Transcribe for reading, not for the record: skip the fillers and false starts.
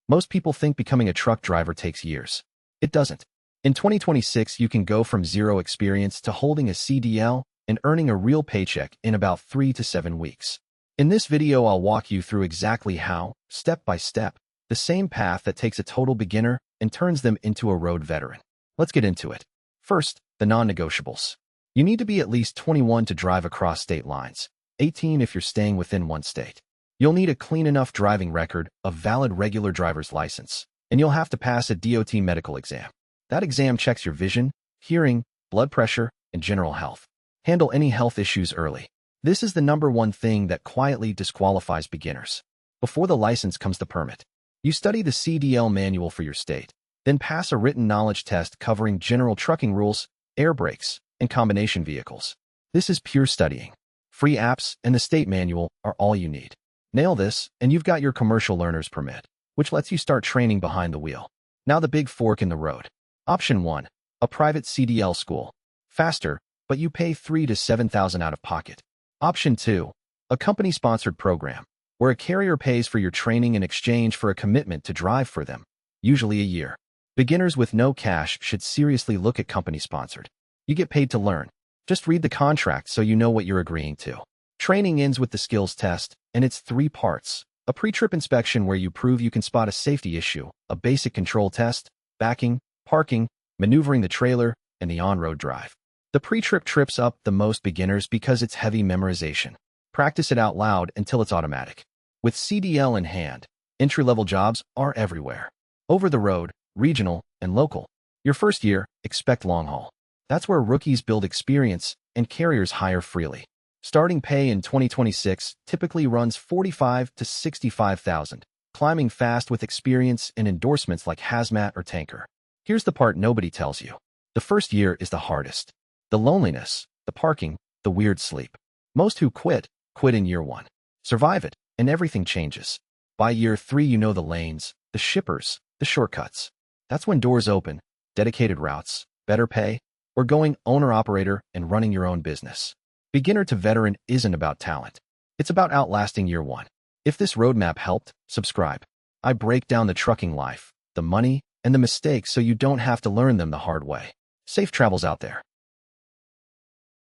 Most people think becoming a truck driver takes years. It doesn't. In 2026, you can go from zero experience to holding a CDL and earning a real paycheck in about 3 to 7 weeks. In this video, I'll walk you through exactly how, step by step, the same path that takes a total beginner and turns them into a road veteran. Let's get into it. First, the non-negotiables. You need to be at least 21 to drive across state lines, 18 if you're staying within one state. You'll need a clean enough driving record, a valid regular driver's license, and you'll have to pass a DOT medical exam. That exam checks your vision, hearing, blood pressure, and general health. Handle any health issues early. This is the #1 thing that quietly disqualifies beginners. Before the license comes the permit. You study the CDL manual for your state, then pass a written knowledge test covering general trucking rules, air brakes, and combination vehicles. This is pure studying. Free apps and the state manual are all you need. Nail this, and you've got your commercial learner's permit, which lets you start training behind the wheel. Now the big fork in the road. Option 1. A private CDL school. Faster, but you pay $3,000 to $7,000 out of pocket. Option 2. A company-sponsored program, where a carrier pays for your training in exchange for a commitment to drive for them, usually a year. Beginners with no cash should seriously look at company-sponsored. You get paid to learn. Just read the contract so you know what you're agreeing to. Training ends with the skills test, and it's 3 parts. A pre-trip inspection where you prove you can spot a safety issue, a basic control test, backing, parking, maneuvering the trailer, and the on-road drive. The pre-trip trips up the most beginners because it's heavy memorization. Practice it out loud until it's automatic. With CDL in hand, entry-level jobs are everywhere. Over the road, regional, and local. Your first year, expect long haul. That's where rookies build experience and carriers hire freely. Starting pay in 2026 typically runs $45,000 to $65,000, climbing fast with experience and endorsements like Hazmat or Tanker. Here's the part nobody tells you. The first year is the hardest. The loneliness, the parking, the weird sleep. Most who quit in year 1. Survive it, and everything changes. By year 3, you know the lanes, the shippers, the shortcuts. That's when doors open, dedicated routes, better pay, or going owner-operator and running your own business. Beginner to veteran isn't about talent. It's about outlasting year 1. If this roadmap helped, subscribe. I break down the trucking life, the money, and the mistakes so you don't have to learn them the hard way. Safe travels out there.